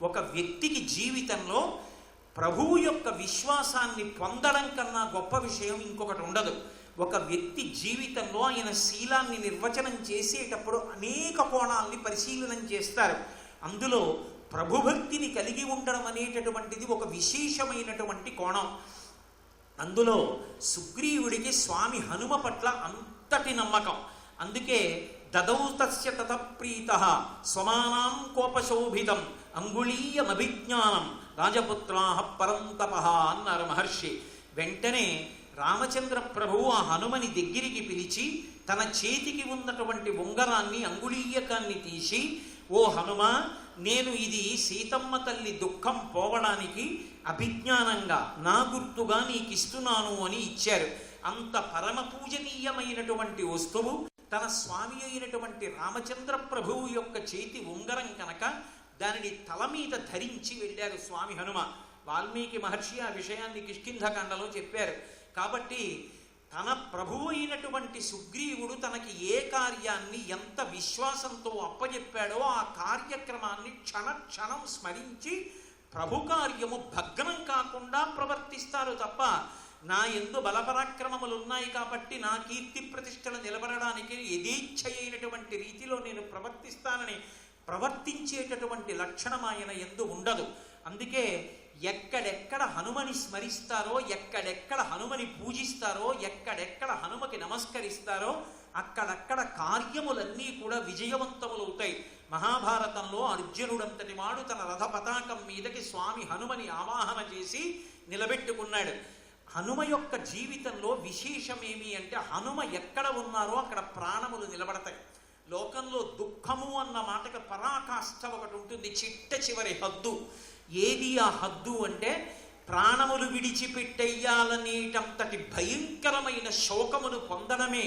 ఒక వ్యక్తికి జీవితంలో ప్రభువు యొక్క విశ్వాసాన్ని పొందడం కన్నా గొప్ప విషయం ఇంకొకటి ఉండదు. ఒక వ్యక్తి జీవితంలో ఆయన శీలాన్ని నిర్వచనం చేసేటప్పుడు అనేక కోణాలని పరిశీలనం చేస్తారు. అందులో ప్రభుభక్తిని కలిగి ఉండడం అనేటటువంటిది ఒక విశేషమైనటువంటి కోణం. అందులో సుగ్రీవుడికి స్వామి హనుమ పట్ల అంతటి నమ్మకం. అందుకే దదౌ తస్య తతప్రీతః స్వమానాం కోపశోభితం అంగుళీయమభిజ్ఞానం రాజపుత్రాః పరంతపః అన్నారు మహర్షి. వెంటనే రామచంద్ర ప్రభువు ఆ హనుమని దగ్గరికి పిలిచి తన చేతికి ఉన్నటువంటి ఉంగరాన్ని అంగుళీయకాన్ని తీసి, ఓ హనుమ, నేను ఇది సీతమ్మ తల్లి దుఃఖం పోవడానికి అభిజ్ఞానంగా నా గుర్తుగా నీకిస్తున్నాను అని ఇచ్చారు. అంత పరమ పూజనీయమైనటువంటి వస్తువు తన స్వామి అయినటువంటి రామచంద్ర ప్రభువు యొక్క చేతి ఉంగరం కనుక దానిని తల మీద ధరించి వెళ్ళారు స్వామి హనుమ. వాల్మీకి మహర్షి ఆ విషయాన్ని కిష్కింధకాండలో చెప్పారు. కాబట్టి తన ప్రభువు అయినటువంటి సుగ్రీవుడు తనకి ఏ కార్యాన్ని ఎంత విశ్వాసంతో అప్పచెప్పాడో ఆ కార్యక్రమాన్ని క్షణం స్మరించి ప్రభు కార్యము భగ్నం కాకుండా ప్రవర్తిస్తారు తప్ప, నా యందు బలపరాక్రమములు ఉన్నాయి కాబట్టి నా కీర్తి ప్రతిష్టలు నిలబడడానికి యథేచ్ఛ అయినటువంటి రీతిలో నేను ప్రవర్తిస్తానని ప్రవర్తించేటటువంటి లక్షణం ఆయన యందు ఉండదు. అందుకే ఎక్కడెక్కడ హనుమని స్మరిస్తారో, ఎక్కడెక్కడ హనుమని పూజిస్తారో, ఎక్కడెక్కడ హనుమకి నమస్కరిస్తారో అక్కడక్కడ కార్యములన్నీ కూడా విజయవంతములవుతాయి. మహాభారతంలో అర్జునుడంతటి వాడు తన రథ పతాకం మీదకి స్వామి హనుమని ఆవాహన చేసి నిలబెట్టుకున్నాడు. హనుమ యొక్క జీవితంలో విశేషమేమి అంటే హనుమ ఎక్కడ ఉన్నారో అక్కడ ప్రాణములు నిలబడతాయి. లోకంలో దుఃఖము అన్న మాటకు పరాకాష్ఠ ఒకటి ఉంటుంది, చిట్ట చివరి హద్దు. ఏది ఆ హద్దు అంటే ప్రాణములు విడిచిపెట్టేయాలనేటంతటి భయంకరమైన శోకమును పొందడమే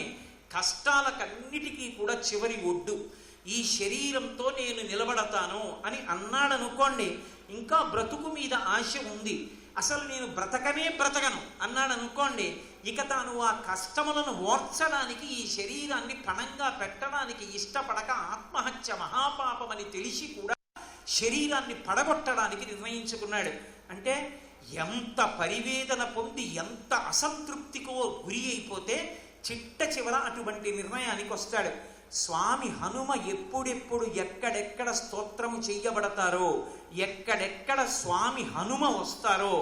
కష్టాలకన్నిటికీ కూడా చివరి ఒడ్డు. ఈ శరీరంతో నేను నిలబడతాను అని అన్నాడనుకోండి, ఇంకా బ్రతుకు మీద ఆశ ఉంది, అసలు నేను బ్రతకను అన్నాడనుకోండి, ఇక తాను ఆ కష్టములను ఓర్చడానికి ఈ శరీరాన్ని పణంగా పెట్టడానికి ఇష్టపడక ఆత్మహత్య మహాపాపమని తెలిసి కూడా శరీరాన్ని పడగొట్టడానికి నిర్ణయించుకున్నాడు. అంటే ఎంత పరివేదన పొంది ఎంత అసంతృప్తికో గురి అయిపోతే చిట్ట చివర అటువంటి నిర్ణయానికి వస్తాడు. స్వామి హనుమ ఎప్పుడెప్పుడు ఎక్కడెక్కడ స్తోత్రము చెయ్యబడతారో, ఎక్కడెక్కడ స్వామి హనుమ వస్తారో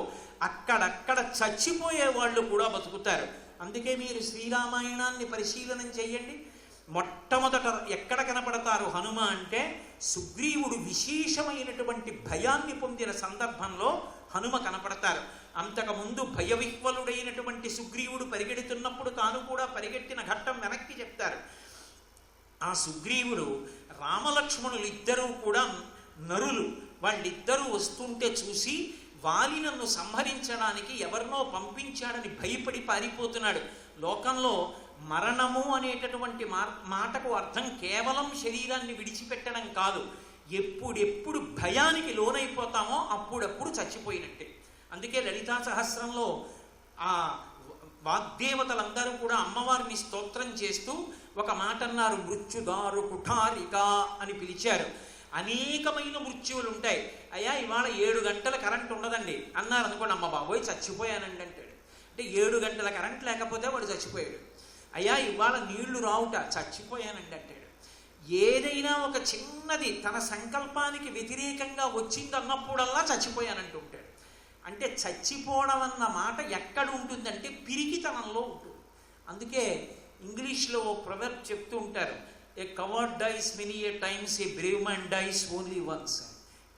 అక్కడక్కడ చచ్చిపోయే వాళ్ళు కూడా బతుకుతారు. అందుకే మీరు శ్రీరామాయణాన్ని పరిశీలనం చెయ్యండి. మొట్టమొదట ఎక్కడ కనపడతారు హనుమ అంటే సుగ్రీవుడు విశేషమైనటువంటి భయాన్ని పొందిన సందర్భంలో హనుమ కనపడతారు. అంతకుముందు భయవిహ్వలుడైనటువంటి సుగ్రీవుడు పరిగెడుతున్నప్పుడు తాను కూడా పరిగెట్టిన ఘట్టం వెనక్కి చెప్తారు. ఆ సుగ్రీవుడు రామలక్ష్మణులు ఇద్దరూ కూడా నరులు, వాళ్ళిద్దరూ వస్తుంటే చూసి వాలి నన్ను సంహరించడానికి ఎవరినో పంపించాడని భయపడి పారిపోతున్నాడు. లోకంలో మరణము అనేటటువంటి మాటకు అర్థం కేవలం శరీరాన్ని విడిచిపెట్టడం కాదు, ఎప్పుడెప్పుడు భయానికి లోనైపోతామో అప్పుడప్పుడు చచ్చిపోయినట్టే. అందుకే లలితా సహస్రంలో ఆ వాగ్దేవతలందరూ కూడా అమ్మవారిని స్తోత్రం చేస్తూ ఒక మాట అన్నారు, మృత్యుదారు కుఠారిక అని పిలిచారు. అనేకమైన మృత్యువులు ఉంటాయి. అయ్యా ఇవాళ 7 గంటల కరెంట్ ఉండదండి అన్నారు అనుకోండి, అమ్మ బాబోయ్ చచ్చిపోయానండి అంటాడు. అంటే 7 గంటల కరెంట్ లేకపోతే వాడు చచ్చిపోయాడు. అయ్యా ఇవాళ నీళ్లు రావుట, చచ్చిపోయానండి అంటాడు. ఏదైనా ఒక చిన్నది తన సంకల్పానికి వ్యతిరేకంగా వచ్చిందన్నప్పుడల్లా చచ్చిపోయానంటూ ఉంటాడు. అంటే చచ్చిపోవడం అన్న మాట ఎక్కడ ఉంటుందంటే పిరికితనంలో ఉంటుంది. అందుకే ఇంగ్లీష్లో ఓ ప్రొవర్బ్ చెప్తూ ఉంటారు, a coward dies many a times, a brave man dies only once.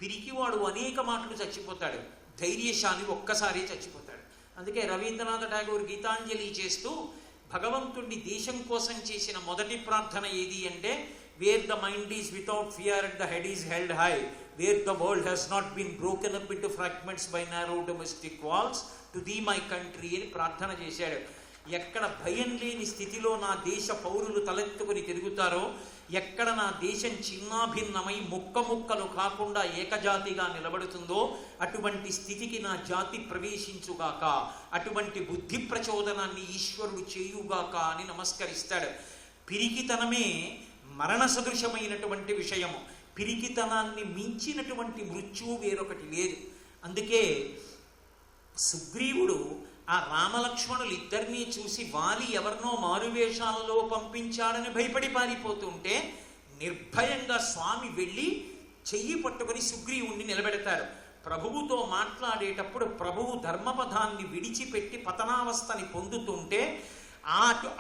పిరికివాడు అనేక మాటలు చచ్చిపోతాడు, ధైర్యశాలి ఒక్కసారి చచ్చిపోతాడు. అందుకే రవీంద్రనాథ ఠాగూర్ గీతాంజలి చేస్తూ భగవంతుడిని దేశం కోసం చేసిన మొదటి ప్రార్థన ఏది అంటే, where the mind is without fear and the head is held high, where the world has not been broken up into fragments by narrow domestic walls to thee my country అని ప్రార్థన చేశాడు. ఎక్కడ భయం లేని స్థితిలో నా దేశ పౌరులు తలెత్తుకుని తిరుగుతారో, ఎక్కడ నా దేశం చిన్నాభిన్నమై ముక్కలు కాకుండా ఏకజాతిగా నిలబడుతుందో అటువంటి స్థితికి నా జాతి ప్రవేశించుగాక, అటువంటి బుద్ధి ప్రచోదనాన్ని ఈశ్వరుడు చేయుగాక అని నమస్కరిస్తాడు. పిరికితనమే మరణ సదృశమైనటువంటి విషయము. పిరికితనాన్ని మించినటువంటి మృత్యువు వేరొకటి లేదు. అందుకే సుగ్రీవుడు ఆ రామలక్ష్మణులు ఇద్దరినీ చూసి వాలి ఎవరినో మారువేషాలలో పంపించాడని భయపడి పారిపోతుంటే నిర్భయంగా స్వామి వెళ్ళి చెయ్యి పట్టుకొని సుగ్రీవుణ్ణి నిలబెడతారు. ప్రభువుతో మాట్లాడేటప్పుడు ప్రభువు ధర్మపథాన్ని విడిచిపెట్టి పతనావస్థని పొందుతుంటే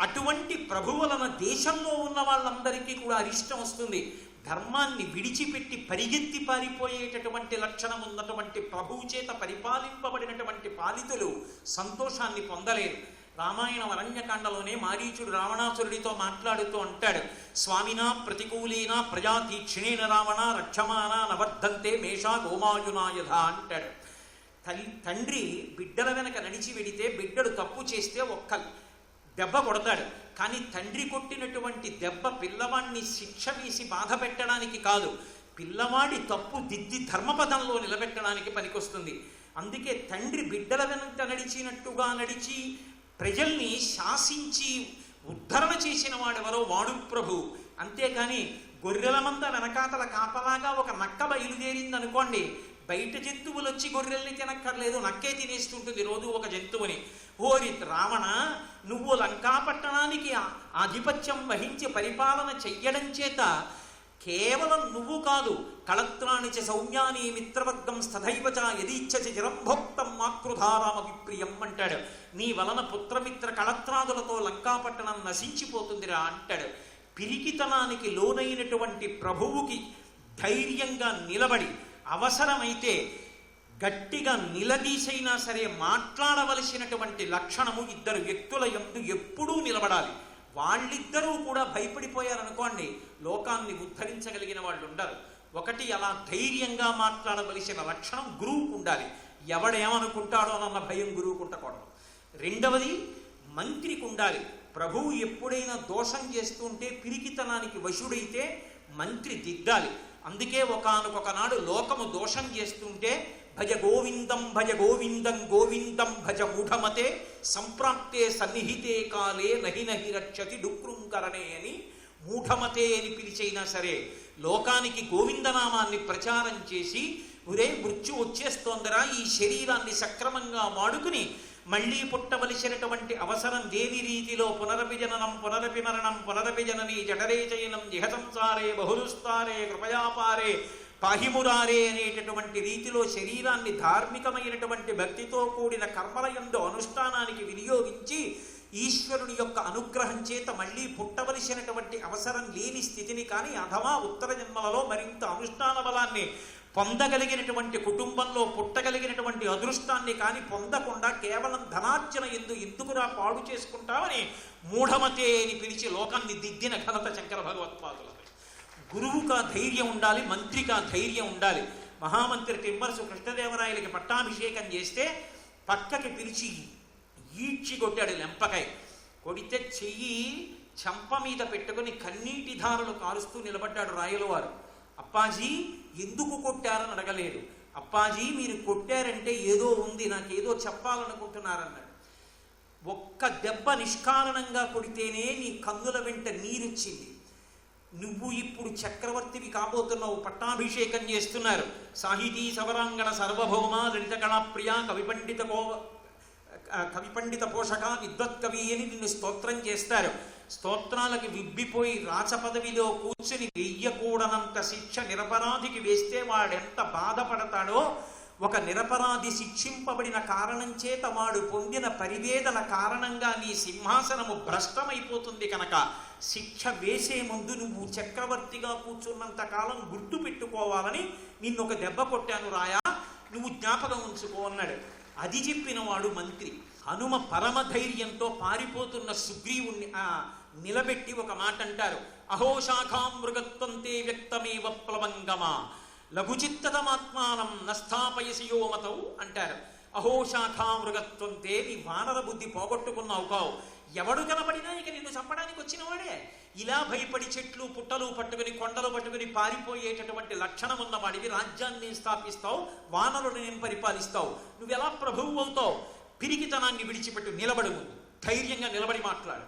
అటువంటి ప్రభువులన దేశంలో ఉన్న వాళ్ళందరికీ కూడా అరిష్టం వస్తుంది. ధర్మాన్ని విడిచిపెట్టి పరిగెత్తి పారిపోయేటటువంటి లక్షణం ఉన్నటువంటి ప్రభువు చేత పరిపాలింపబడినటువంటి పాలితులు సంతోషాన్ని పొందలేరు. రామాయణం అరణ్యకాండలోనే మారీచుడు రావణాసురుడితో మాట్లాడుతూ అంటాడు, స్వామినా ప్రతికూలేనా ప్రజాతీక్షిణేన రావణ రక్షమాన నవర్ధంతే మేషా గోమాయునాయధ అంటాడు. తండ్రి బిడ్డల వెనక నడిచి వెడితే బిడ్డడు తప్పు చేస్తే ఒక్క దెబ్బ కొడతాడు. కానీ తండ్రి కొట్టినటువంటి దెబ్బ పిల్లవాడిని శిక్ష వేసి బాధ పెట్టడానికి కాదు, పిల్లవాడి తప్పు దిద్ది ధర్మపదంలో నిలబెట్టడానికి పనికొస్తుంది. అందుకే తండ్రి బిడ్డల వెనక నడిచినట్టుగా నడిచి ప్రజల్ని శాసించి ఉద్ధరణ చేసిన వాడెవరో వాడు ప్రభు. అంతేకాని గొర్రెల మంద వెనకాతల కాపలాగా ఒక నక్క బయలుదేరింది అనుకోండి, బయట జంతువులు వచ్చి గొర్రెల్ని తినక్కర్లేదు, నక్కే తినేస్తుంటుంది రోజు ఒక జంతువుని. ఓరి రావణ, నువ్వు లంకాపట్టణానికి ఆధిపత్యం వహించి పరిపాలన చెయ్యడం చేత కేవలం నువ్వు కాదు, కళత్రాణి చ సౌమ్యాని మిత్రవర్గం స్థైవచ యదీచ్ఛ చిరంభోక్తం మాతృధారామ విప్రియం అంటాడు. నీ వలన పుత్రమిత్ర కళత్రాదులతో లంకాపట్టణం నశించిపోతుందిరా అంటాడు. పిరికితనానికి లోనైనటువంటి ప్రభువుకి ధైర్యంగా నిలబడి అవసరమైతే గట్టిగా నిలదీసైనా సరే మాట్లాడవలసినటువంటి లక్షణము ఇద్దరు వ్యక్తుల యందు ఎప్పుడూ నిలబడాలి. వాళ్ళిద్దరూ కూడా భయపడిపోయారనుకోండి, లోకాన్ని ఉద్ధరించగలిగిన వాళ్ళు ఉండరు. ఒకటి, అలా ధైర్యంగా మాట్లాడవలసిన లక్షణం గురువుకు ఉండాలి. ఎవడేమనుకుంటాడో అన్న భయం గురువుకు ఉండకూడదు. రెండవది, మంత్రికి ఉండాలి. ప్రభువు ఎప్పుడైనా దోషం చేస్తుంటే పిరికితనానికి వశుడైతే మంత్రి దిద్దాలి. అందుకే ఒకానొకనాడు లోకము దోషం చేస్తుంటే భజ గోవిందం గోవిందం భజ మూఢమతే సంప్రాప్తే సన్నిహితే కాలే నహి నహి రక్షతి డుక్రుంకరణే అని మూఢమతే అని పిలిచైనా సరే లోకానికి గోవిందనామాన్ని ప్రచారం చేసి, ఒరే మృత్యు వచ్చేస్తోందరా, ఈ శరీరాన్ని సక్రమంగా వాడుకుని మళ్ళీ పుట్టవలసినటువంటి అవసరం దేని రీతిలో పునరపి జననం పునరపి మరణం పునరపి జనని జఠరే చయనం ఇహ సంసారే బహురుస్తారే కృపయాపారే పాహిమురారే అనేటటువంటి రీతిలో శరీరాన్ని ధార్మికమైనటువంటి భక్తితో కూడిన కర్మలయందు అనుష్ఠానానికి వినియోగించి ఈశ్వరుని యొక్క అనుగ్రహం చేత మళ్ళీ పుట్టవలసినటువంటి అవసరం లేని స్థితిని కానీ అథవా ఉత్తర జన్మలలో మరింత అనుష్ఠాన బలాన్ని పొందగలిగినటువంటి కుటుంబంలో పుట్టగలిగినటువంటి అదృష్టాన్ని కానీ పొందకుండా కేవలం ధనార్జన ఎందుకురా పాడు చేసుకుంటామని మూఢమతే అని పిలిచి లోకాన్ని దిద్దిన ఘనత శంకర భగవత్పాదుల. గురువుగా ధైర్యం ఉండాలి, మంత్రిగా ధైర్యం ఉండాలి. మహామంత్రి తిమ్మరసు కృష్ణదేవరాయలకి పట్టాభిషేకం చేస్తే పక్కకి పిలిచి ఈడ్చి కొట్టాడు లెంపకాయ. కొడితే చెయ్యి చంప మీద పెట్టుకుని కన్నీటి ధారలు కారుస్తూ నిలబడ్డాడు రాయలవారు. అప్పాజీ ఎందుకు కొట్టారని అడగలేదు. అప్పాజీ మీరు కొట్టారంటే ఏదో ఉంది, నాకేదో చెప్పాలనుకుంటున్నారన్నాడు. ఒక్క దెబ్బ నిష్కారణంగా కొడితేనే నీ కన్నుల వెంట నీరుచ్చింది. నువ్వు ఇప్పుడు చక్రవర్తివి కాబోతున్నావు, పట్టాభిషేకం చేస్తున్నారు. సాహితీ సవరాంగణ సర్వభౌమ లలిత కళాప్రియ కవిపండిత పోషక విద్వత్కవి అని నిన్ను స్తోత్రం చేస్తారు. స్తోత్రాలకి విబ్బిపోయి రాచపదవిలో కూర్చుని వెయ్యకూడనంత శిక్ష నిరపరాధికి వేస్తే వాడెంత బాధపడతాడో, ఒక నిరపరాధి శిక్షింపబడిన కారణం చేత వాడు పొందిన పరివేదన కారణంగా నీ సింహాసనము భ్రష్టమైపోతుంది. కనుక శిక్ష వేసే ముందు నువ్వు చక్రవర్తిగా కూర్చున్నంత కాలం గుర్తు పెట్టుకోవాలని నిన్నొక దెబ్బ కొట్టాను రాయా, నువ్వు జ్ఞాపకం ఉంచుకో అన్నాడు. అది చెప్పిన వాడు మంత్రి. హనుమ పరమధైర్యంతో పారిపోతున్న సుగ్రీవుణ్ణి నిలబెట్టి ఒక మాట అంటారు, అహోశాఖాం మృగత్వంతే వ్యక్తమేవ ప్లవంగమా లఘుచిత్తమాత్మానం నస్థాపయసి యోమతౌ అంటారు. అహోశాఖా మృగత్వంతే, నీ వానర బుద్ధి పోగొట్టుకున్నావు కావు. ఎవడు కనబడినా ఇక నిన్ను చంపడానికి వచ్చిన వాడే. ఇలా భయపడి చెట్లు పుట్టలు పట్టుకుని కొండలు పట్టుకుని పారిపోయేటటువంటి లక్షణం ఉన్నవాడివి రాజ్యాన్ని స్థాపిస్తావు, వానరుని నేను పరిపాలిస్తావు, నువ్వెలా ప్రభువు అవుతావు? పిరికితనాన్ని విడిచిపెట్టు, నిలబడు, ముందు ధైర్యంగా నిలబడి మాట్లాడు.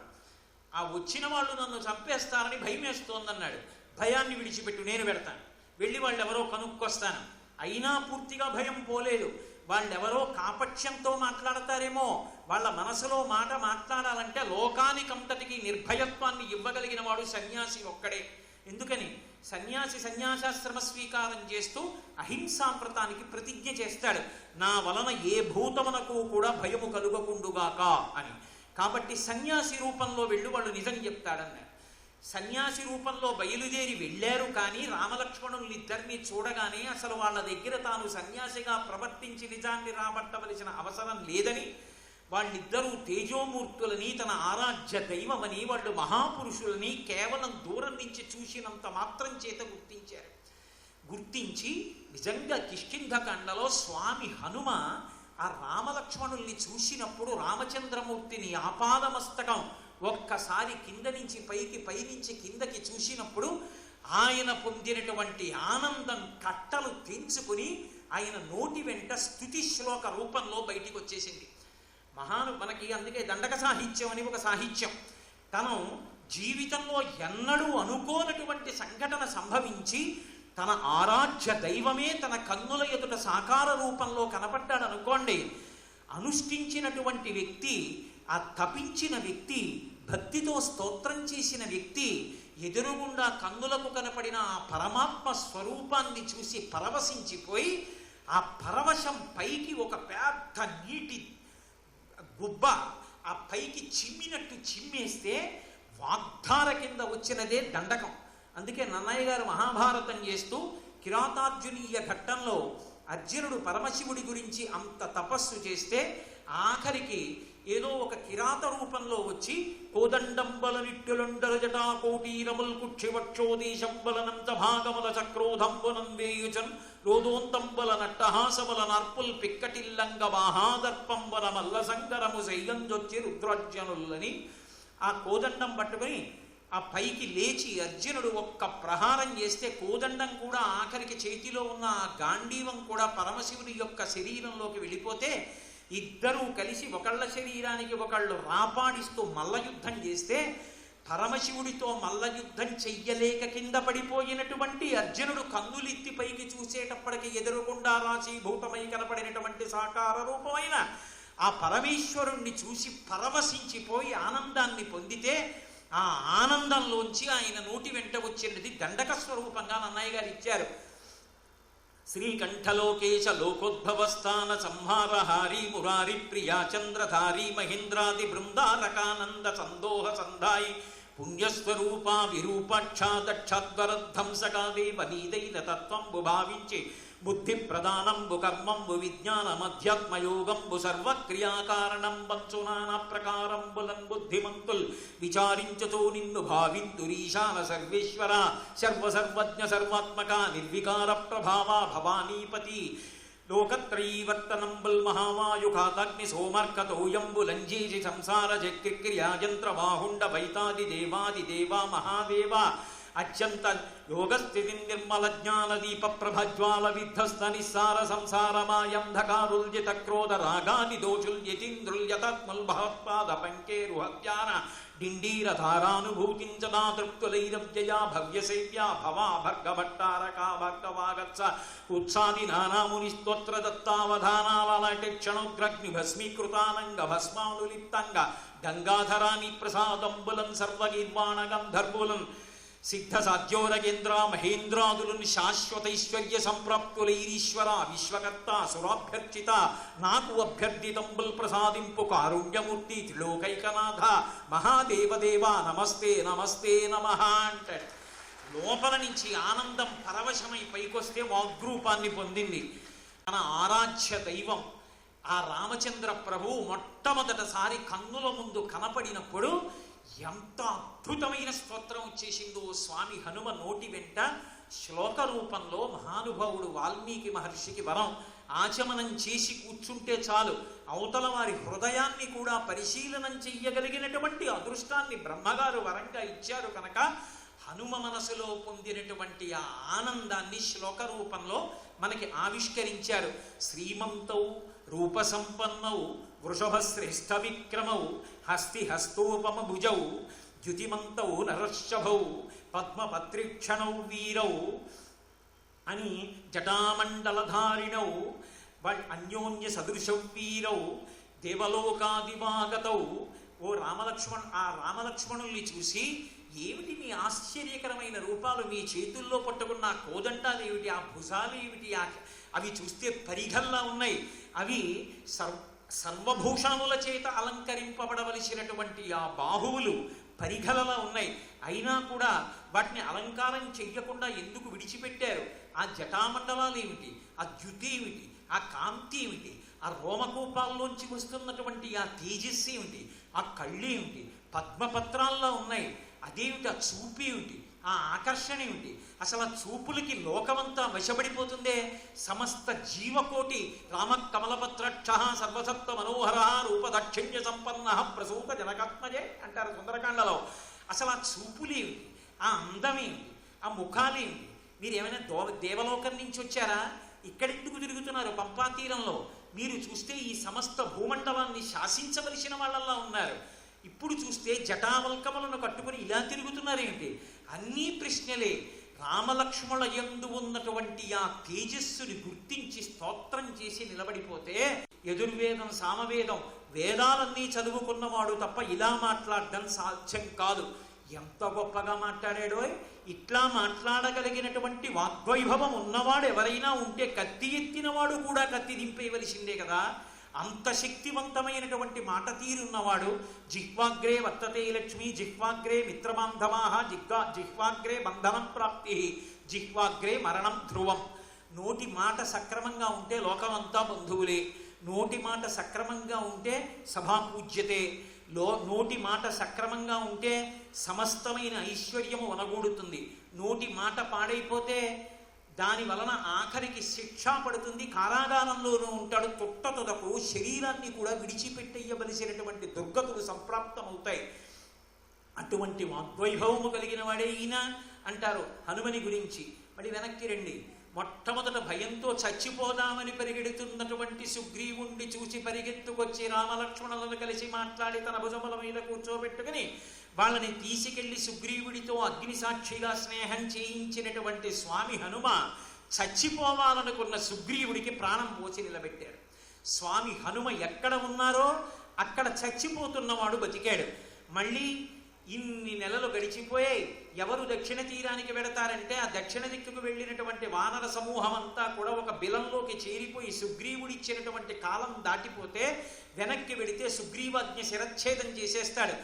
ఆ వచ్చిన వాళ్ళు నన్ను చంపేస్తారని భయం వేస్తోందన్నాడు. భయాన్ని విడిచిపెట్టు, నేను పెడతాను, వెళ్ళి వాళ్ళు ఎవరో కనుక్కొస్తాను. అయినా పూర్తిగా భయం పోలేదు. వాళ్ళెవరో కాపట్యంతో మాట్లాడతారేమో, వాళ్ళ మనసులో మాట మాట్లాడాలంటే లోకానికంతటికి నిర్భయత్వాన్ని ఇవ్వగలిగిన వాడు సన్యాసి ఒక్కడే. ఎందుకని? సన్యాసి సన్యాసాశ్రమ స్వీకారం చేస్తూ అహింసావ్రతానికి ప్రతిజ్ఞ చేస్తాడు, నా వలన ఏ భూతమునకు కూడా భయము కలుగకుండుగాక అని. కాబట్టి సన్యాసి రూపంలో వెళ్ళి వాళ్ళు నిజం చెప్తాడన్నారు. సన్యాసి రూపంలో బయలుదేరి వెళ్ళారు. కానీ రామలక్ష్మణుల్ని ఇద్దరిని చూడగానే అసలు వాళ్ళ దగ్గర తాను సన్యాసిగా ప్రవర్తించి నిజాన్ని రాబట్టవలసిన అవసరం లేదని, వాళ్ళిద్దరూ తేజోమూర్తులని, తన ఆరాధ్య దైవమని, వాళ్ళు మహాపురుషులని కేవలం దూరం నుంచి చూసినంత మాత్రం చేత గుర్తించారు. గుర్తించి నిజంగా కిష్కింధకాండలో స్వామి హనుమ ఆ రామలక్ష్మణుల్ని చూసినప్పుడు రామచంద్రమూర్తిని ఆపాదమస్తకం ఒక్కసారి కింద నుంచి పైకి, పైనుంచి కిందకి చూసినప్పుడు ఆయన పొందినటువంటి ఆనందం కట్టలు తెంచుకుని ఆయన నోటి వెంట స్తుతి శ్లోక రూపంలో బయటికి వచ్చేసింది. మనకి అందుకే దండక సాహిత్యం అని ఒక సాహిత్యం. తను జీవితంలో ఎన్నడూ అనుకోనటువంటి సంఘటన సంభవించి తన ఆరాధ్య దైవమే తన కన్నుల ఎదుట సాకార రూపంలో కనపడ్డాడు అనుకోండి. అనుష్ఠించినటువంటి వ్యక్తి, ఆ తపించిన వ్యక్తి, భక్తితో స్తోత్రం చేసిన వ్యక్తి ఎదురుగుండా కన్నులకు కనపడిన ఆ పరమాత్మ స్వరూపాన్ని చూసి పరవశించిపోయి ఆ పరవశం పైకి ఒక పెద్ద నీటి గుబ్బ ఆ పైకి చిమ్మినట్టు చిమ్మేస్తే వాగ్ధార కింద వచ్చినదే దండకం. అందుకే నన్నయ్య గారు మహాభారతం చేస్తూ కిరాతార్జునీయ ఘట్టంలో అర్జునుడు పరమశివుడి గురించి అంత తపస్సు చేస్తే ఆఖరికి ఏదో ఒక కిరాత రూపంలో వచ్చి కోదండంబల నిట్టులుండల జటా కోటీరముల్ కుక్షివక్షోదీశంబలనంత భాగముల చక్రోధంబునం వేయుచన్ రోదోంతంబల నట్టహాసముల నార్పుల్ పిక్కటిల్లంగ మహాదర్పంబల మల్ల సంకరము శైలంజొచ్చి రుద్రార్జనులని ఆ కోదండం పట్టుకుని ఆ పైకి లేచి అర్జునుడు ఒక్క ప్రహారం చేస్తే కోదండం కూడా ఆఖరికి చేతిలో ఉన్న ఆ గాంధీవం కూడా పరమశివుని యొక్క శరీరంలోకి వెళ్ళిపోతే ఇద్దరూ కలిసి ఒకళ్ళ శరీరానికి ఒకళ్ళు రాపాడిస్తూ మల్లయుద్ధం చేస్తే పరమశివుడితో మల్లయుద్ధం చెయ్యలేక కింద పడిపోయినటువంటి అర్జునుడు కన్నులెత్తి పైకి చూసేటప్పటికి ఎదురుగుండా రాశీభూతమై కనపడినటువంటి సాకార రూపమైన ఆ పరమేశ్వరుణ్ణి చూసి పరవశించిపోయి ఆనందాన్ని పొందితే ఆ ఆనందంలోంచి ఆయన నోటి వెంట వచ్చినది దండక స్వరూపంగా నన్నయ్య గారు ఇచ్చారు. శ్రీకంఠలోకేశ లోకోద్భవస్థాన సంహారహారీ మురారి ప్రియా చంద్రధారీ మహేంద్రాది బృందారకానంద సందోహ సంధాయి పుణ్యస్వరూపా విరూపాక్షా దక్షాద్వరధ్వంసకాదేవ నీదైన తత్వంబు భావించి బుద్ధి ప్రదానంబు కర్మంబు విజ్ఞానమధ్యాత్మయోగంబు సర్వక్రియాకారణం వంచునానా ప్రకారంబులన్ బుద్ధిమంతుల్ విచారించుతూ నిన్ను భావింతురీశాన సర్వేశ్వర సర్వసర్వజ్ఞ సర్వాత్మక నిర్వికార ప్రభావా భవానీపతి లోకత్రైవర్తనంబుల్ మహావాయుఖాతాగ్ని సోమర్కతోయంబులంజీసి సంసార చక్రిక్రియాయంత్ర బాహుండ వైతాది దేవాది దేవా మహాదేవ అత్యంత యోగస్థితి నిర్మల జ్ఞాన దీప ప్రభజ్వాల విధ్వస్త నిస్సార సంసారమాయంధకారుల్జిత క్రోధ రాగాని దోషుల్యతీంద్రుల్యతత్ముల్ భవత్పాద పంకేరుహత్యాన డిండీర ధారానుభూతించదా తృప్తులైరవ్యయా భవ్యసేవ్యా భవా భర్గభట్టారకా భర్గవాగత్స ఉత్సాది నానాముని స్తోత్ర దత్తావధానాలటి క్షణోగ్రగ్ని భస్మీకృతానంగ భస్మానులిప్తంగ గంగాధరాని ప్రసాదంబులం సర్వగీర్వాణ గంధర్బులం సిద్ధ సాధ్యోరగేంద్ర మహేంద్రాదులను శాశ్వతైశ్వర్య సంప్రాప్తులైరీశ్వర విశ్వకర్త సురాభ్యర్చిత నాకు అభ్యర్థితంబుల్ ప్రసాదింపు కారుణ్యమూర్తి త్రిలోకైకనాథ మహాదేవదేవ నమస్తే నమస్తే నమః అంటాడు. లోపల నుంచి ఆనందం పరవశమై పైకొస్తే వాగ్రూపాన్ని పొందింది. తన ఆరాధ్య దైవం ఆ రామచంద్ర ప్రభు మొట్టమొదటిసారి కన్నుల ముందు కనపడినప్పుడు ఎంత అద్భుతమైన స్తోత్రం వచ్చేసిందో. స్వామి హనుమ నోటి వెంట శ్లోక రూపంలో మహానుభావుడు వాల్మీకి మహర్షికి వరం ఆచమనం చేసి కూర్చుంటే చాలు అవతల వారి హృదయాన్ని కూడా పరిశీలనం చెయ్యగలిగినటువంటి అదృష్టాన్ని బ్రహ్మగారు వరంగా ఇచ్చారు. కనుక హనుమ మనసులో పొందినటువంటి ఆ ఆనందాన్ని శ్లోక రూపంలో మనకి ఆవిష్కరించారు. శ్రీమంతౌ రూపసంపన్నౌ వృషభ శ్రేష్ఠ విక్రమౌ హస్తి హస్తోపమ భుజౌ ద్యుతిమంతౌ నరర్షభౌ పద్మపత్రిక్షణౌ వీరౌ అని జటామండలధారిణౌ అన్యోన్య సదృశౌ వీరౌ దేవలోకాదివాగతౌ. ఓ ఆ రామలక్ష్మణుల్ని చూసి, ఏమిటి మీ ఆశ్చర్యకరమైన రూపాలు, మీ చేతుల్లో పట్టుకున్న ఆ కోదండాలు ఏమిటి, ఆ భుజాలు ఏమిటి, అవి చూస్తే పరిఘల్లా ఉన్నాయి, అవి సర్వభూషణముల చేత అలంకరింపబడవలసినటువంటి ఆ బాహువులు పరిఘలలా ఉన్నాయి. అయినా కూడా వాటిని అలంకారం చెయ్యకుండా ఎందుకు విడిచిపెట్టారు? ఆ జటామండలాలు ఏమిటి, ఆ ద్యుతి ఏమిటి, ఆ కాంతి ఏమిటి, ఆ రోమకూపాల్లోంచి వస్తున్నటువంటి ఆ తేజస్సు ఏమిటి, ఆ కళ్ళు ఏమిటి, పద్మపత్రాల్లో ఉన్నాయి, అదేమిటి, ఆ చూపు ఏమిటి, ఆ ఆకర్షణ ఏమిటి, అసలు ఆ చూపులకి లోకమంతా వశపడిపోతుందే. సమస్త జీవకోటి రామ కమలపత్రక్ష సర్వసప్త మనోహర రూపదక్షిణ్య సంపన్న ప్రసూత జనకాత్మజే అంటారు సుందరకాండలో. అసలు ఆ చూపులేమిటి, ఆ అందమేమిటి, ఆ ముఖాలేమిటి? మీరు ఏమైనా దేవలోకం నుంచి వచ్చారా? ఇక్కడెందుకు తిరుగుతున్నారు పంపా తీరంలో? మీరు చూస్తే ఈ సమస్త భూమండలాన్ని శాసించవలసిన వాళ్ళల్లా ఉన్నారు. ఇప్పుడు చూస్తే జటావల్కములను కట్టుకుని ఇలా తిరుగుతున్నారేంటి? అన్నీ ప్రశ్నలే. రామలక్ష్మణుల యందు ఉన్నటువంటి ఆ తేజస్సుని గుర్తించి స్తోత్రం చేసి నిలబడిపోతే, యజుర్వేదం సామవేదం వేదాలన్నీ చదువుకున్నవాడు తప్ప ఇలా మాట్లాడడం సాధ్యం కాదు. ఎంత గొప్పగా మాట్లాడాడో! ఇట్లా మాట్లాడగలిగినటువంటి వాగ్వైభవం ఉన్నవాడు ఎవరైనా ఉంటే కత్తి ఎత్తినవాడు కూడా కత్తి దింపేయవలసిందే కదా. అంత శక్తివంతమైనటువంటి మాట తీరున్నవాడు. జిహ్వాగ్రే వర్తతే లక్ష్మి, జిహ్వాగ్రే మిత్రబాంధవా, జిహ్వాగ్రే బంధనం ప్రాప్తి, జిహ్వాగ్రే మరణం ధ్రువం. నోటి మాట సక్రమంగా ఉంటే లోకమంతా బంధువులే. నోటి మాట సక్రమంగా ఉంటే సభాపూజ్యతే. నోటి మాట సక్రమంగా ఉంటే సమస్తమైన ఐశ్వర్యము వనగూడుతుంది. నోటి మాట పాడైపోతే దాని వలన ఆఖరికి శిక్ష పడుతుంది, కారాగారంలోనూ ఉంటాడు. తొట్టతొదకు శరీరాన్ని కూడా విడిచిపెట్టేయవలసినటువంటి దుర్గతులు సంప్రాప్తమవుతాయి. అటువంటి వాగ్వైభవము కలిగిన వాడే ఈయన అంటారు హనుమని గురించి. మరి వెనక్కి రండి. మొట్టమొదట భయంతో చచ్చిపోదామని పరిగెడుతున్నటువంటి సుగ్రీవుణ్ణి చూసి పరిగెత్తుకొచ్చి రామలక్ష్మణులను కలిసి మాట్లాడి తన భుజముల మీద కూర్చోబెట్టుకుని వాళ్ళని తీసుకెళ్లి సుగ్రీవుడితో అగ్ని సాక్షిగా స్నేహం చేయించినటువంటి స్వామి హనుమ చచ్చిపోవాలనుకున్న సుగ్రీవుడికి ప్రాణం పోసి నిలబెట్టాడు. స్వామి హనుమ ఎక్కడ ఉన్నారో అక్కడ చచ్చిపోతున్నవాడు బతికాడు. మళ్ళీ ఇన్ని నెలలు గడిచిపోయాయి. ఎవరు దక్షిణ తీరానికి వెడతారంటే ఆ దక్షిణ దిక్కుకు వెళ్ళినటువంటి వానర సమూహం అంతా కూడా ఒక బిలంలోకి చేరిపోయి సుగ్రీవుడిచ్చినటువంటి కాలం దాటిపోతే వెనక్కి వెడితే సుగ్రీవాజ్ఞ శిరచ్ఛేదం చేసేస్తాడు.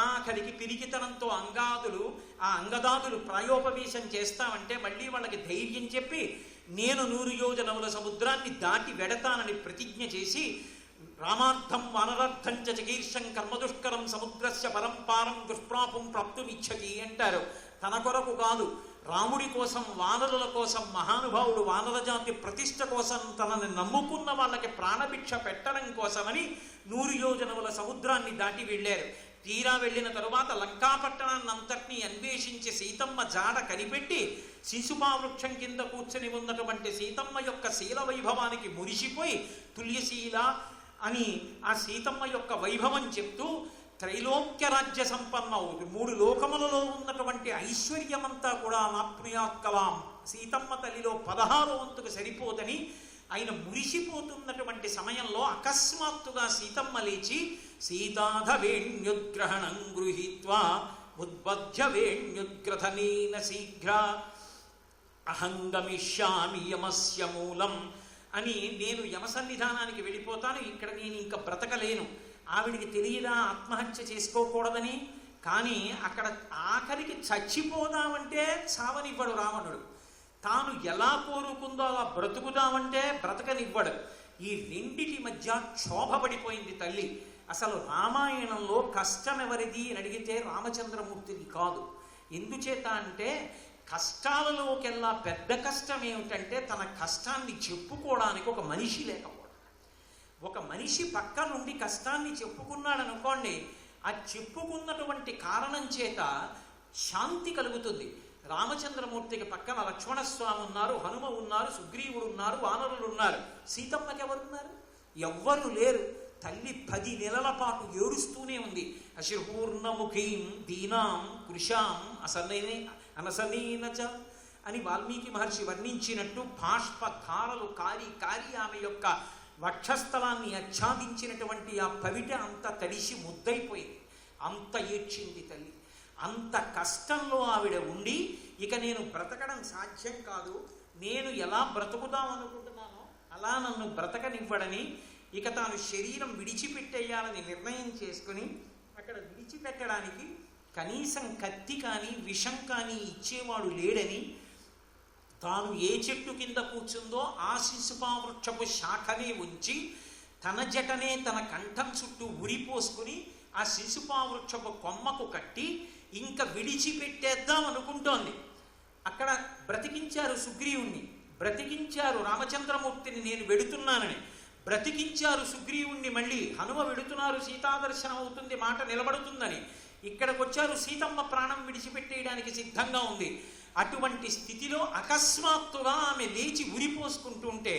ఆఖరికి పిరికితనంతో అంగదాదులు ప్రాయోపవేశం చేస్తామంటే మళ్ళీ వాళ్ళకి ధైర్యం చెప్పి నేను 100 యోజనముల సముద్రాన్ని దాటి వెడతానని ప్రతిజ్ఞ చేసి రామార్థం వానరార్థం చకీర్షం కర్మదుష్కరం సముద్రస్య పరంపారం దుష్ప్రాపం ప్రాప్తుమిచ్చతి అంటారు. తన కొరకు కాదు, రాముడి కోసం, వానరుల కోసం, మహానుభావుడు వానరజాతి ప్రతిష్ట కోసం, తనని నమ్ముకున్న వాళ్ళకి ప్రాణభిక్ష పెట్టడం కోసమని 100 యోజనముల సముద్రాన్ని దాటి వెళ్ళారు. తీరా వెళ్ళిన తరువాత లంకాపట్టణాన్నంతటినీ అన్వేషించి సీతమ్మ జాడ కనిపెట్టి శిశుపావృక్షం కింద కూర్చొని ఉన్నటువంటి సీతమ్మ యొక్క శీల వైభవానికి మురిసిపోయి తుల్యశీల అని ఆ సీతమ్మ యొక్క వైభవం చెప్తూ త్రైలోక్య రాజ్య సంపన్నం, 3 లోకములలో ఉన్నటువంటి ఐశ్వర్యమంతా కూడా నాప్నుయాత్కలాం, సీతమ్మ తల్లిలో 16వ వంతుకు సరిపోదని ఆయన మురిసిపోతున్నటువంటి సమయంలో అకస్మాత్తుగా సీతమ్మ లేచి సీతాధవేణ్యుగ్రహణం గృహీత్వా ఉద్బధ్య వేణ్యుగ్రథనేన శీఘ్ర అహంగమిష్యామి యమస్య మూలం అని, నేను యమ సన్నిధానానికి వెళ్ళిపోతాను, ఇక్కడ నేను ఇంకా బ్రతకలేను. ఆవిడికి తెలియదా ఆత్మహత్య చేసుకోకూడదని? కానీ అక్కడ ఆఖరికి చచ్చిపోదామంటే చావనివ్వడు రావణుడు. తాను ఎలా కోరుకుందో అలా బ్రతుకుదామంటే బ్రతకనివ్వడు. ఈ రెండిటి మధ్య క్షోభపడిపోయింది తల్లి. అసలు రామాయణంలో కష్టం ఎవరిది అని అడిగితే రామచంద్రమూర్తిది కాదు. ఎందుచేత అంటే కష్టాలలోకెల్లా పెద్ద కష్టం ఏమిటంటే తన కష్టాన్ని చెప్పుకోవడానికి ఒక మనిషి లేకపోవడం. ఒక మనిషి పక్క నుండి కష్టాన్ని చెప్పుకున్నాడు అనుకోండి, ఆ చెప్పుకున్నటువంటి కారణం చేత శాంతి కలుగుతుంది. రామచంద్రమూర్తికి పక్కన లక్ష్మణస్వామి ఉన్నారు, హనుమ ఉన్నారు, సుగ్రీవుడు ఉన్నారు, వానరులు ఉన్నారు. సీతమ్మకి ఎవరున్నారు? ఎవ్వరు లేరు. తల్లి 10 నెలల పాటు ఏడుస్తూనే ఉంది. అశ్రుపూర్ణముఖీం దీనాం కృషాం అనసనీనచ అని వాల్మీకి మహర్షి వర్ణించినట్టు బాష్పధారలు కారి కారి ఆమె యొక్క వక్షస్థలాన్ని ఆచ్ఛాదించినటువంటి ఆ పవిట అంత తడిసి ముద్దైపోయింది. అంత ఏడ్చింది తల్లి. అంత కష్టంలో ఆవిడ ఉండి, ఇక నేను బ్రతకడం సాధ్యం కాదు, నేను ఎలా బ్రతుకుదాం అనుకుంటున్నానో అలా నన్ను బ్రతకనివ్వడని ఇక తాను శరీరం విడిచిపెట్టేయాలని నిర్ణయం చేసుకుని, అక్కడ విడిచిపెట్టడానికి కనీసం కత్తి కానీ విషం కానీ ఇచ్చేవాడు లేడని, తాను ఏ చెట్టు కింద కూర్చుందో ఆ శిశుపావృక్షపు శాఖనే ఉంచి తన జటనే తన కంఠం చుట్టూ ఉరిపోసుకుని ఆ శిశుపావృక్షపు కొమ్మకు కట్టి ఇంకా విడిచిపెట్టేద్దాం అనుకుంటోంది. అక్కడ బ్రతికించారు సుగ్రీవుణ్ణి, బ్రతికించారు రామచంద్రమూర్తిని, నేను వెడుతున్నానని బ్రతికించారు సుగ్రీవుణ్ణి. మళ్ళీ హనుమ వెడుతున్నారు, సీతాదర్శనం అవుతుంది, మాట నిలబడుతుందని. ఇక్కడికి వచ్చారు, సీతమ్మ ప్రాణం విడిచిపెట్టేయడానికి సిద్ధంగా ఉంది. అటువంటి స్థితిలో అకస్మాత్తుగా ఆమె లేచి ఉరిపోసుకుంటూ ఉంటే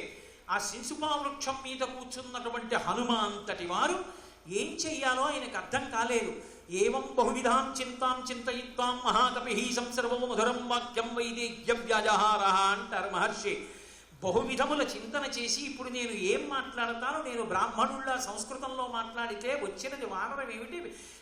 ఆ శిశుపావృక్షం మీద కూర్చున్నటువంటి హనుమ అంతటి వారు ఏం చెయ్యాలో ఆయనకు అర్థం కాలేదు. ఏవం బహువిధాం చింతాం చింతయిత్వాం మహాకపి సంసర్వం మధురం వాక్యం వైదేహ్య వ్యాజహార అంటారు మహర్షి. బహువిధముల చింతన చేసి ఇప్పుడు నేను ఏం మాట్లాడతాను, నేను బ్రాహ్మణుల్లా సంస్కృతంలో మాట్లాడితే వచ్చినది వానరం ఏమిటి,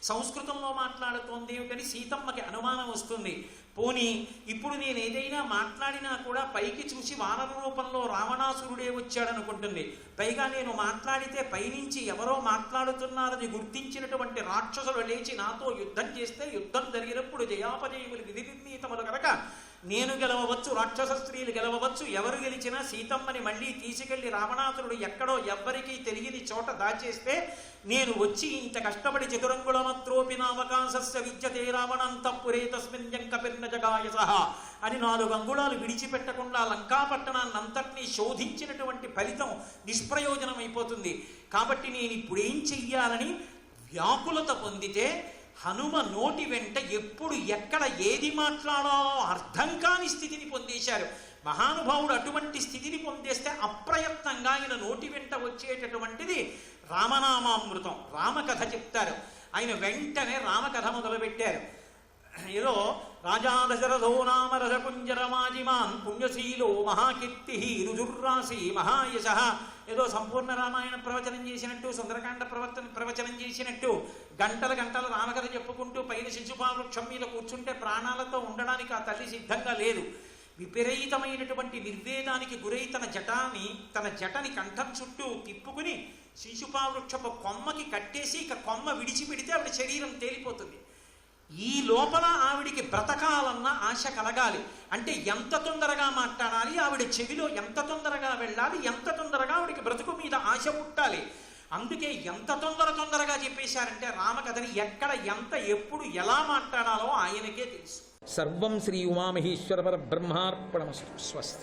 సంస్కృతంలో మాట్లాడుతోంది ఏమిటని సీతమ్మకి అనుమానం వస్తుంది. పోనీ ఇప్పుడు నేను ఏదైనా మాట్లాడినా కూడా పైకి చూసి వానర రూపంలో రావణాసురుడే వచ్చాడనుకుంటుంది. పైగా నేను మాట్లాడితే పైనుంచి ఎవరో మాట్లాడుతున్నారని గుర్తించినటువంటి రాక్షసులు లేచి నాతో యుద్ధం చేస్తే యుద్ధం జరిగినప్పుడు జయాపజయములు విధి నిర్ణీతములు కనుక నేను గెలవవచ్చు, రాక్షస స్త్రీలు గెలవవచ్చు, ఎవరు గెలిచినా సీతమ్మని మళ్ళీ తీసుకెళ్లి రావణాసురుడు ఎక్కడో ఎవ్వరికీ తెలియని చోట దాచేస్తే నేను వచ్చి ఇంత కష్టపడి చతురంగుళమత్రోపినావకాశస్య విద్యతే రావణంతఃపురే తస్మిన్ యంకపిర్న జగాయ సహ అని 4 అంగుళాలు విడిచిపెట్టకుండా లంకాపట్టణాన్ని అంతటినీ శోధించినటువంటి ఫలితం నిష్ప్రయోజనమైపోతుంది. కాబట్టి నేను ఇప్పుడు ఏం చెయ్యాలని వ్యాకులత పొందితే హనుమ నోటి వెంట ఎప్పుడు ఎక్కడ ఏది మాట్లాడాలో అర్థం కాని స్థితిని పొందేశారు. మహానుభావుడు అటువంటి స్థితిని పొందేస్తే అప్రయత్నంగా ఆయన నోటి వెంట వచ్చేటటువంటిది రామనామామృతం, రామకథ చెప్తారు. ఆయన వెంటనే రామకథ మొదలుపెట్టారు. ఏదో రాజా దశరథో నామ రజకుంజరమాజిమాన్ పుణ్యశీలో మహాకీర్తి రుజుర్రాసి మహాయశ, ఏదో సంపూర్ణ రామాయణ ప్రవచనం చేసినట్టు, సుందరకాండ ప్రవచనం చేసినట్టు గంటల గంటల రామకథ చెప్పుకుంటూ పైన శిశుపావృక్షం మీద కూర్చుంటే ప్రాణాలతో ఉండడానికి ఆ తల్లి సిద్ధంగా లేదు. విపరీతమైనటువంటి నిర్వేదానికి గురై తన జటని కంఠం చుట్టూ తిప్పుకుని శిశుపావృక్షపు కొమ్మకి కట్టేసి ఇక కొమ్మ విడిచిపెడితే ఆవిడ శరీరం తేలిపోతుంది. ఈ లోపల ఆవిడికి బ్రతకాలన్న ఆశ కలగాలి. అంటే ఎంత తొందరగా మాట్లాడాలి, ఆవిడ చెవిలో ఎంత తొందరగా వెళ్ళాలి, ఎంత తొందరగా ఆవిడికి బ్రతుకు మీద ఆశ పుట్టాలి. అందుకే ఎంత తొందరగా చెప్పేశారంటే రామకథని ఎక్కడ ఎంత ఎప్పుడు ఎలా మాట్లాడాలో ఆయనకే తెలుసు. సర్వం శ్రీ ఉమామహేశ్వర పరబ్రహ్మార్పణమస్తు. స్వస్తి.